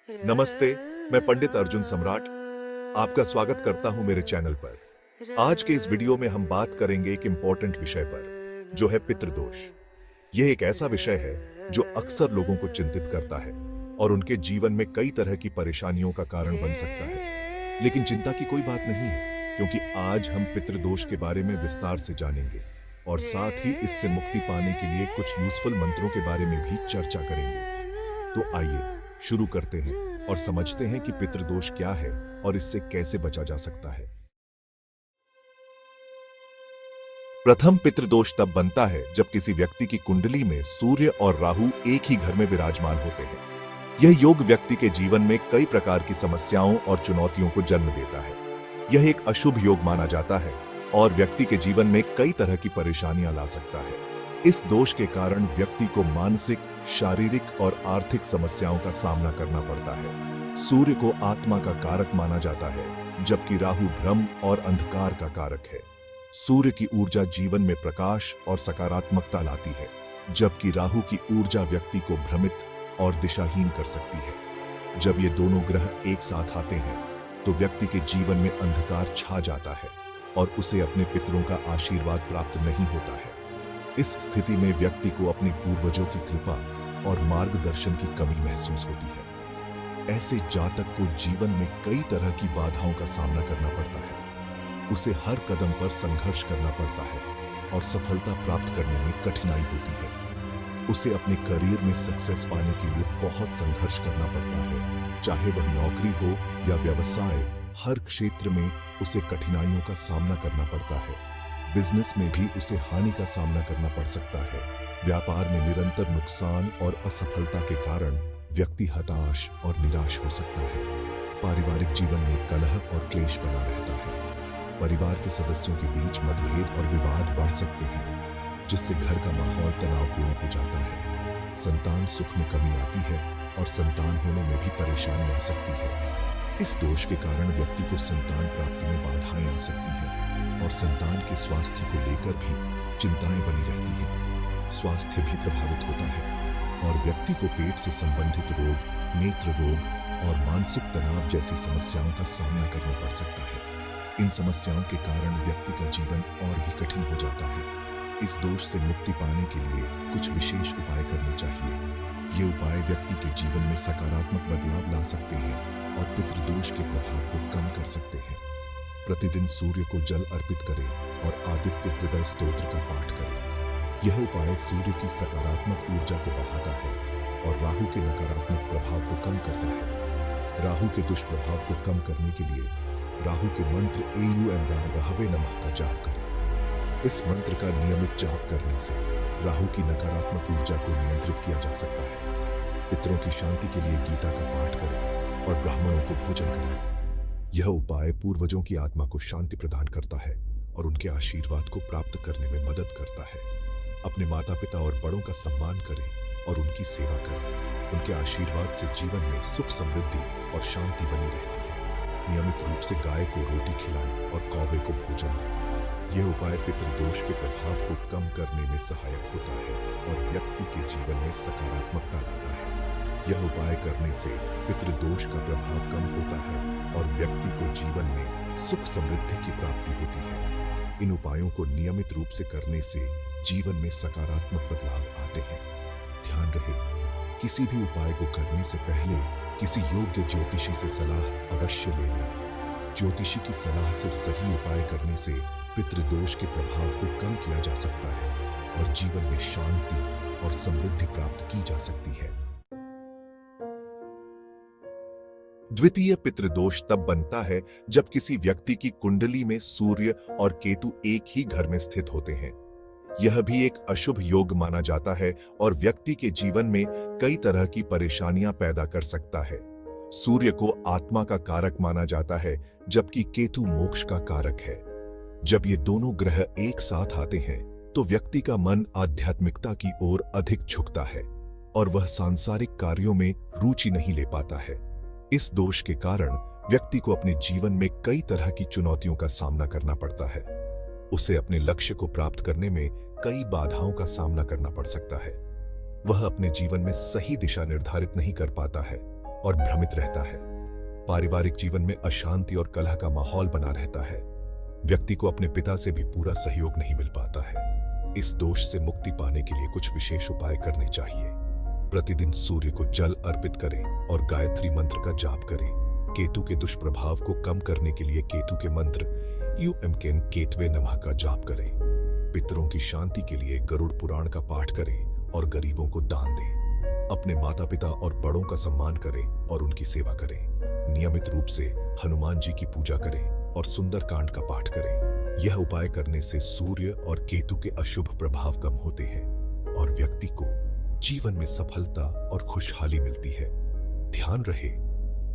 नमस्ते, मैं पंडित अर्जुन सम्राट आपका स्वागत करता हूं मेरे चैनल पर। आज के इस वीडियो में हम बात करेंगे एक इंपॉर्टेंट विषय पर, जो है पितृदोष। यह एक ऐसा विषय है जो अक्सर लोगों को चिंतित करता है और उनके जीवन में कई तरह की परेशानियों का कारण बन सकता है। लेकिन चिंता की कोई बात नहीं है, क्योंकि आज हम पितृदोष के बारे में विस्तार से जानेंगे और साथ ही इससे मुक्ति पाने के लिए कुछ यूजफुल मंत्रों के बारे में भी चर्चा करेंगे। तो आइए शुरू करते हैं और समझते हैं कि पितृदोष क्या है और इससे कैसे बचा जा सकता है। प्रथम, पितृदोष तब बनता है जब किसी व्यक्ति की कुंडली में सूर्य और राहु एक ही घर में विराजमान होते हैं। यह योग व्यक्ति के जीवन में कई प्रकार की समस्याओं और चुनौतियों को जन्म देता है। यह एक अशुभ योग माना जाता है और व्यक्ति के जीवन में कई तरह की परेशानियां ला सकता है। इस दोष के कारण व्यक्ति को मानसिक, शारीरिक और आर्थिक समस्याओं का सामना करना पड़ता है। सूर्य को आत्मा का कारक माना जाता है, जबकि राहु भ्रम और अंधकार का कारक है। सूर्य की ऊर्जा जीवन में प्रकाश और सकारात्मकता लाती है, जबकि राहु की ऊर्जा व्यक्ति को भ्रमित और दिशाहीन कर सकती है। जब ये दोनों ग्रह एक साथ आते हैं तो व्यक्ति के जीवन में अंधकार छा जाता है और उसे अपने पितरों का आशीर्वाद प्राप्त नहीं होता है। इस स्थिति में व्यक्ति को अपने पूर्वजों की कृपा और मार्गदर्शन की कमी महसूस होती है। ऐसे जातक को जीवन में कई तरह की बाधाओं का सामना करना पड़ता है। उसे हर कदम पर संघर्ष करना पड़ता है और सफलता प्राप्त करने में कठिनाई होती है। उसे अपने करियर में सक्सेस पाने के लिए बहुत संघर्ष करना पड़ता है। चाहे वह नौकरी हो या व्यवसाय, हर क्षेत्र में उसे कठिनाइयों का सामना करना पड़ता है। बिजनेस में भी उसे हानि का सामना करना पड़ सकता है। व्यापार में निरंतर नुकसान और असफलता के कारण व्यक्ति हताश और निराश हो सकता है। पारिवारिक जीवन में कलह और क्लेश बना रहता है। परिवार के सदस्यों के बीच मतभेद और विवाद बढ़ सकते हैं, जिससे घर का माहौल तनावपूर्ण हो जाता है। संतान सुख में कमी आती है और संतान होने में भी परेशानी आ सकती है। इस दोष के कारण व्यक्ति को संतान प्राप्ति में बाधाएं आ सकती हैं और संतान के स्वास्थ्य को लेकर भी चिंताएं बनी रहती हैं। स्वास्थ्य भी प्रभावित होता है और व्यक्ति को पेट से संबंधित रोग, नेत्र रोग और मानसिक तनाव जैसी समस्याओं का सामना करना पड़ सकता है। इन समस्याओं के कारण व्यक्ति का जीवन और भी कठिन हो जाता है। इस दोष से मुक्ति पाने के लिए कुछ विशेष उपाय करने चाहिए। ये उपाय व्यक्ति के जीवन में सकारात्मक बदलाव ला सकते हैं और पितृदोष के प्रभाव को कम कर सकते हैं। प्रतिदिन सूर्य को जल अर्पित करें और आदित्य हृदय स्तोत्र का पाठ करें। यह उपाय सूर्य की सकारात्मक ऊर्जा को बढ़ाता है और राहु के नकारात्मक प्रभाव को कम करता है। राहु के दुष्प्रभाव को कम करने के लिए राहु के मंत्र एयूएम राम रहवे नमः का जाप करें। इस मंत्र का नियमित जाप करने से राहु की नकारात्मक ऊर्जा को नियंत्रित किया जा सकता है। पितरों की शांति के लिए गीता का पाठ करें और ब्राह्मणों को भोजन कराएं। यह उपाय पूर्वजों की आत्मा को शांति प्रदान करता है और उनके आशीर्वाद को प्राप्त करने में मदद करता है। अपने माता पिता और बड़ों का सम्मान करें और उनकी सेवा करें। उनके आशीर्वाद से जीवन में सुख, समृद्धि और शांति बनी रहती है। नियमित रूप से गाय को रोटी खिलाएं और कौवे को भोजन दें। यह उपाय पितृदोष के प्रभाव को कम करने में सहायक होता है और व्यक्ति के जीवन में सकारात्मकता लाता है। यह उपाय करने से पितृदोष का प्रभाव कम होता है और व्यक्ति को जीवन में सुख, समृद्धि की प्राप्ति होती है। इन उपायों को नियमित रूप से करने से जीवन में सकारात्मक बदलाव आते हैं। ध्यान रहे, किसी भी उपाय को करने से पहले किसी योग्य ज्योतिषी से सलाह अवश्य ले लें। ज्योतिषी की सलाह से सही उपाय करने से पितृदोष के प्रभाव को कम किया जा सकता है और जीवन में शांति और समृद्धि प्राप्त की जा सकती है। द्वितीय, पितृदोष तब बनता है जब किसी व्यक्ति की कुंडली में सूर्य और केतु एक ही घर में स्थित होते हैं। यह भी एक अशुभ योग माना जाता है और व्यक्ति के जीवन में कई तरह की परेशानियां पैदा कर सकता है। सूर्य को आत्मा का कारक माना जाता है, जबकि केतु मोक्ष का कारक है। जब ये दोनों ग्रह एक साथ आते हैं तो व्यक्ति का मन आध्यात्मिकता की ओर अधिक झुकता है और वह सांसारिक कार्यों में रुचि नहीं ले पाता है। इस दोष के कारण व्यक्ति को अपने जीवन में कई तरह की चुनौतियों का सामना करना पड़ता है। उसे अपने लक्ष्य को प्राप्त करने में कई बाधाओं का सामना करना पड़ सकता है। वह अपने जीवन में सही दिशा निर्धारित नहीं कर पाता है और भ्रमित रहता है। पारिवारिक जीवन में अशांति और कलह का माहौल बना रहता है। व्यक्ति को अपने पिता से भी पूरा सहयोग नहीं मिल पाता है। इस दोष से मुक्ति पाने के लिए कुछ विशेष उपाय करने चाहिए। प्रतिदिन सूर्य को जल अर्पित करें और गायत्री मंत्र का जाप करें। केतु के दुष्प्रभाव को कम करने के लिए केतु के मंत्र यूएमकेन केतवे नमः का जाप करें। पितरों की शांति के लिए गरुड़ पुराण का पाठ करें और गरीबों को दान दें। अपने माता पिता और बड़ों का सम्मान करें और उनकी सेवा करें। नियमित रूप से हनुमान जी की पूजा करें और सुंदरकांड का पाठ करें। यह उपाय करने से सूर्य और केतु के अशुभ प्रभाव कम होते हैं और व्यक्ति को जीवन में सफलता और खुशहाली मिलती है। ध्यान रहे,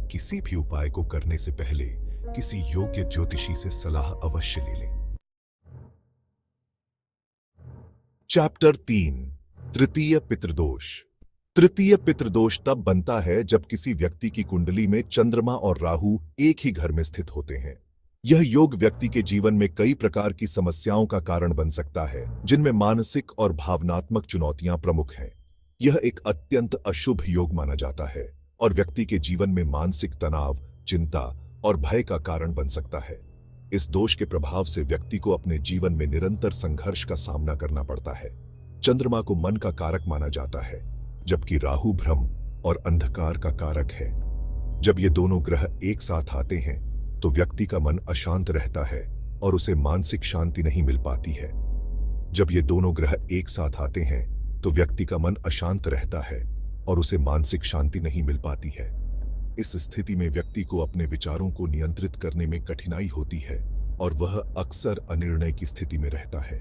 किसी भी उपाय को करने से पहले किसी योग्य ज्योतिषी से सलाह अवश्य ले लें। चैप्टर 3 तृतीय पितृदोष। तृतीय पितृदोष तब बनता है जब किसी व्यक्ति की कुंडली में चंद्रमा और राहु एक ही घर में स्थित होते हैं। यह योग व्यक्ति के जीवन में कई प्रकार की समस्याओं का कारण बन सकता है, जिनमें मानसिक और भावनात्मक चुनौतियां प्रमुख हैं। यह एक अत्यंत अशुभ योग माना जाता है और व्यक्ति के जीवन में मानसिक तनाव, चिंता और भय का कारण बन सकता है। इस दोष के प्रभाव से व्यक्ति को अपने जीवन में निरंतर संघर्ष का सामना करना पड़ता है। चंद्रमा को मन का कारक माना जाता है, जबकि राहु भ्रम और अंधकार का कारक है। जब ये दोनों ग्रह एक साथ आते हैं तो व्यक्ति का मन अशांत रहता है और उसे मानसिक शांति नहीं मिल पाती है। जब ये दोनों ग्रह एक साथ आते हैं तो व्यक्ति का मन अशांत रहता है और उसे मानसिक शांति नहीं मिल पाती है। इस स्थिति में व्यक्ति को अपने विचारों को नियंत्रित करने में कठिनाई होती है और वह अक्सर अनिर्णय की स्थिति में रहता है।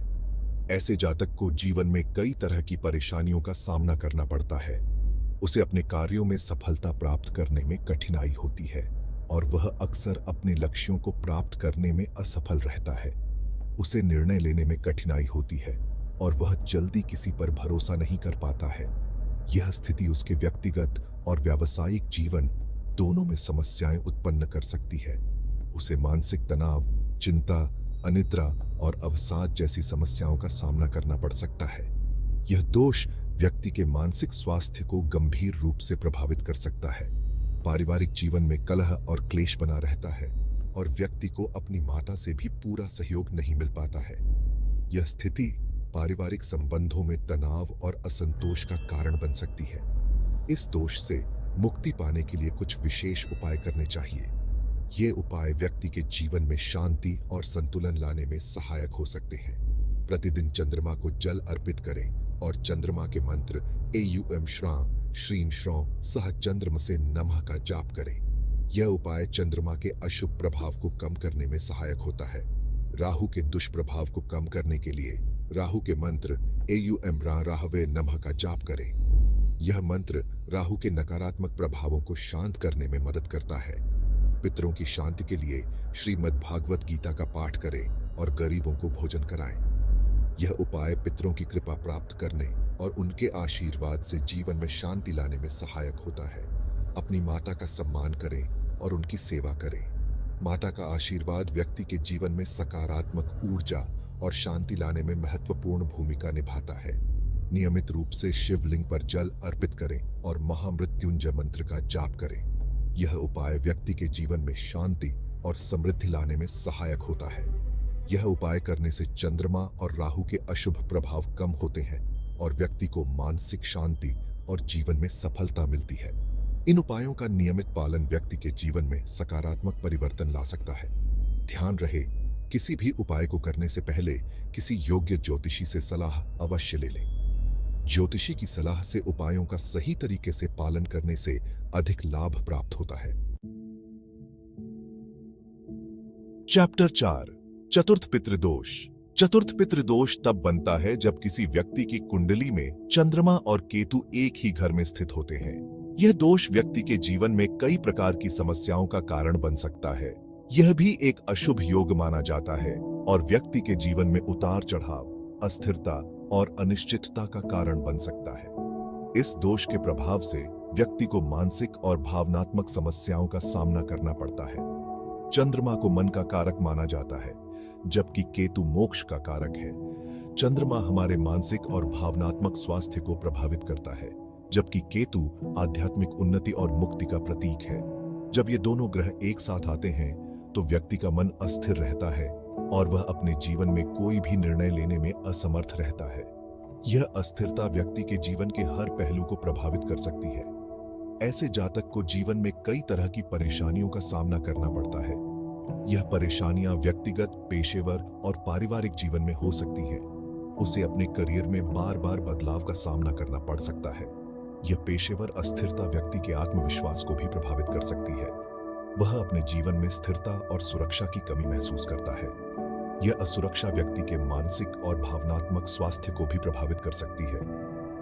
ऐसे जातक को जीवन में कई तरह की परेशानियों का सामना करना पड़ता है। उसे अपने कार्यों में सफलता प्राप्त करने में कठिनाई होती है और वह अक्सर अपने लक्ष्यों को प्राप्त करने में असफल रहता है। उसे निर्णय लेने में कठिनाई होती है और वह जल्दी किसी पर भरोसा नहीं कर पाता है। यह स्थिति उसके व्यक्तिगत और व्यावसायिक जीवन दोनों में समस्याएं उत्पन्न कर सकती है। उसे मानसिक तनाव, चिंता, अनिद्रा और अवसाद जैसी समस्याओं का सामना करना पड़ सकता है। यह दोष व्यक्ति के मानसिक स्वास्थ्य को गंभीर रूप से प्रभावित कर सकता है। पारिवारिक जीवन में कलह और क्लेश बना रहता है और व्यक्ति को अपनी माता से भी पूरा सहयोग नहीं मिल पाता है। यह स्थिति पारिवारिक संबंधों में तनाव और असंतोष का कारण बन सकती है। इस दोष से मुक्ति पाने के लिए कुछ विशेष उपाय करने चाहिए। ये उपाय व्यक्ति के जीवन में शांति और संतुलन लाने में सहायक हो सकते हैं। प्रतिदिन चंद्रमा को जल अर्पित करें और चंद्रमा के मंत्र एयूएम श्रां श्रीं श्रौं सह चंद्रम से नमः का जाप करें। यह उपाय चंद्रमा के अशुभ प्रभाव को कम करने में सहायक होता है। राहु के दुष्प्रभाव को कम करने के लिए राहु के मंत्र एयूएम रा राहवे नमः का जाप करें। यह मंत्र राहु के नकारात्मक प्रभावों को शांत करने में मदद करता है। पितरों की शांति के लिए श्रीमद् भागवत गीता का पाठ करें और गरीबों को भोजन कराएं। यह उपाय पितरों की कृपा प्राप्त करने और उनके आशीर्वाद से जीवन में शांति लाने में सहायक होता है। अपनी माता का सम्मान करें और उनकी सेवा करें। माता का आशीर्वाद व्यक्ति के जीवन में सकारात्मक ऊर्जा और शांति लाने में महत्वपूर्ण भूमिका निभाता है। नियमित रूप से शिवलिंग पर जल अर्पित करें और महामृत्युंजय मंत्र का जाप करें। यह उपाय व्यक्ति के जीवन में शांति और समृद्धि लाने में सहायक होता है। यह उपाय करने से चंद्रमा और राहु के अशुभ प्रभाव कम होते हैं और व्यक्ति को मानसिक शांति और जीवन में सफलता मिलती है। इन उपायों का नियमित पालन व्यक्ति के जीवन में सकारात्मक परिवर्तन ला सकता है। ध्यान रहे, किसी भी उपाय को करने से पहले किसी योग्य ज्योतिषी से सलाह अवश्य ले लें। ज्योतिषी की सलाह से उपायों का सही तरीके से पालन करने से अधिक लाभ प्राप्त होता है। चैप्टर 4 चतुर्थ पितृदोष। चतुर्थ पितृदोष तब बनता है जब किसी व्यक्ति की कुंडली में चंद्रमा और केतु एक ही घर में स्थित होते हैं। यह दोष व्यक्ति के जीवन में कई प्रकार की समस्याओं का कारण बन सकता है। यह भी एक अशुभ योग माना जाता है और व्यक्ति के जीवन में उतार चढ़ाव, अस्थिरता और अनिश्चितता का कारण बन सकता है। इस दोष के प्रभाव से व्यक्ति को मानसिक और भावनात्मक समस्याओं का सामना करना पड़ता है। चंद्रमा को मन का कारक माना जाता है, जबकि केतु मोक्ष का कारक है। चंद्रमा हमारे मानसिक और भावनात्मक स्वास्थ्य को प्रभावित करता है, जबकि केतु आध्यात्मिक उन्नति और मुक्ति का प्रतीक है। जब ये दोनों ग्रह एक साथ आते हैं तो व्यक्ति का मन अस्थिर रहता है और वह अपने जीवन में कोई भी निर्णय लेने में असमर्थ रहता है। यह अस्थिरता व्यक्ति के जीवन के हर पहलू को प्रभावित कर सकती है। ऐसे जातक को जीवन में कई तरह की परेशानियों का सामना करना पड़ता है। यह परेशानियां व्यक्तिगत, पेशेवर और पारिवारिक जीवन में हो सकती हैं। उसे अपने करियर में बार बार बदलाव का सामना करना पड़ सकता है। यह पेशेवर अस्थिरता व्यक्ति के आत्मविश्वास को भी प्रभावित कर सकती है। वह अपने जीवन में स्थिरता और सुरक्षा की कमी महसूस करता है। यह असुरक्षा व्यक्ति के मानसिक और भावनात्मक स्वास्थ्य को भी प्रभावित कर सकती है।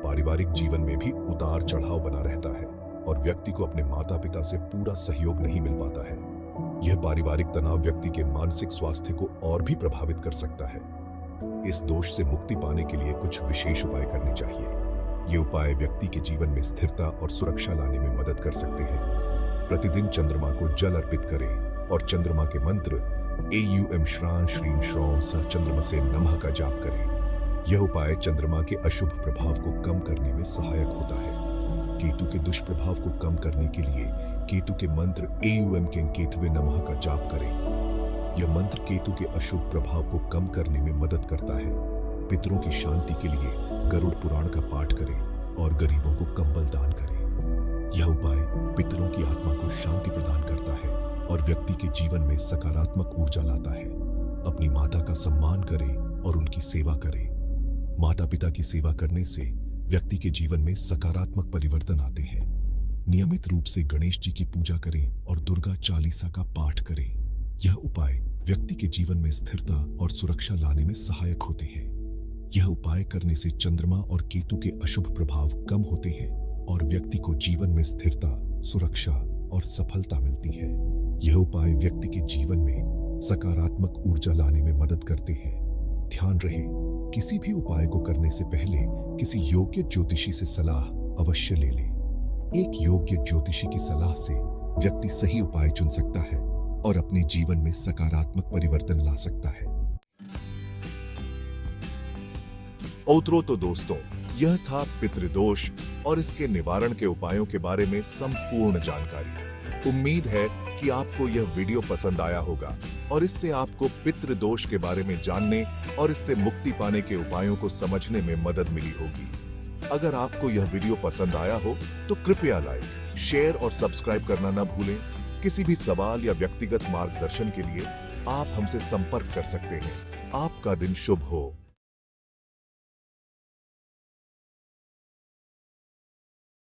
पारिवारिक जीवन में भी उतार चढ़ाव बना रहता है और व्यक्ति को अपने माता पिता से पूरा सहयोग नहीं मिल पाता है। यह पारिवारिक तनाव व्यक्ति के मानसिक स्वास्थ्य को और भी प्रभावित कर सकता है। इस दोष से मुक्ति पाने के लिए कुछ विशेष उपाय करने चाहिए। ये उपाय व्यक्ति के जीवन में स्थिरता और सुरक्षा लाने में मदद कर सकते हैं। प्रतिदिन चंद्रमा को जल अर्पित करें और चंद्रमा के मंत्र एयूएम श्रां श्रीं श्रौं स चंद्रमसे नमः का जाप करें। यह उपाय चंद्रमा के अशुभ प्रभाव को कम करने में सहायक होता है। केतु के दुष्प्रभाव को कम करने के लिए केतु के मंत्र एयूएम के केतुवे नमः का जाप करें। यह मंत्र केतु के अशुभ प्रभाव को कम करने में मदद करता है। पितरों की शांति के लिए गरुड़ पुराण का पाठ करें और गरीबों को कंबल दान करें। यह उपाय पितरों की आत्मा को शांति प्रदान करता है और व्यक्ति के जीवन में सकारात्मक ऊर्जा लाता है। अपनी माता का सम्मान करें और उनकी सेवा करें। माता पिता की सेवा करने से व्यक्ति के जीवन में सकारात्मक परिवर्तन आते हैं। नियमित रूप से गणेश जी की पूजा करें और दुर्गा चालीसा का पाठ करें। यह उपाय व्यक्ति के जीवन में स्थिरता और सुरक्षा लाने में सहायक होते हैं। यह उपाय करने से चंद्रमा और केतु के अशुभ प्रभाव कम होते हैं और व्यक्ति को जीवन में स्थिरता, सुरक्षा और सफलता मिलती है। यह उपाय व्यक्ति के जीवन में सकारात्मक ऊर्जा लाने में मदद करते हैं। ध्यान रहे, किसी भी उपाय को करने से पहले किसी योग्य ज्योतिषी से सलाह अवश्य ले लें। एक योग्य ज्योतिषी की सलाह से व्यक्ति सही उपाय चुन सकता है और अपने जीवन में सकारात्मक परिवर्तन ला सकता है। तो दोस्तों, यह था पितृदोष और इसके निवारण के उपायों के बारे में संपूर्ण जानकारी। उम्मीद है कि आपको यह वीडियो पसंद आया होगा और इससे आपको पितृदोष के बारे में जानने और इससे मुक्ति पाने के उपायों को समझने में मदद मिली होगी। अगर आपको यह वीडियो पसंद आया हो तो कृपया लाइक, शेयर और सब्सक्राइब करना न भूलें। किसी भी सवाल या व्यक्तिगत मार्गदर्शन के लिए आप हमसे संपर्क कर सकते हैं। आपका दिन शुभ हो।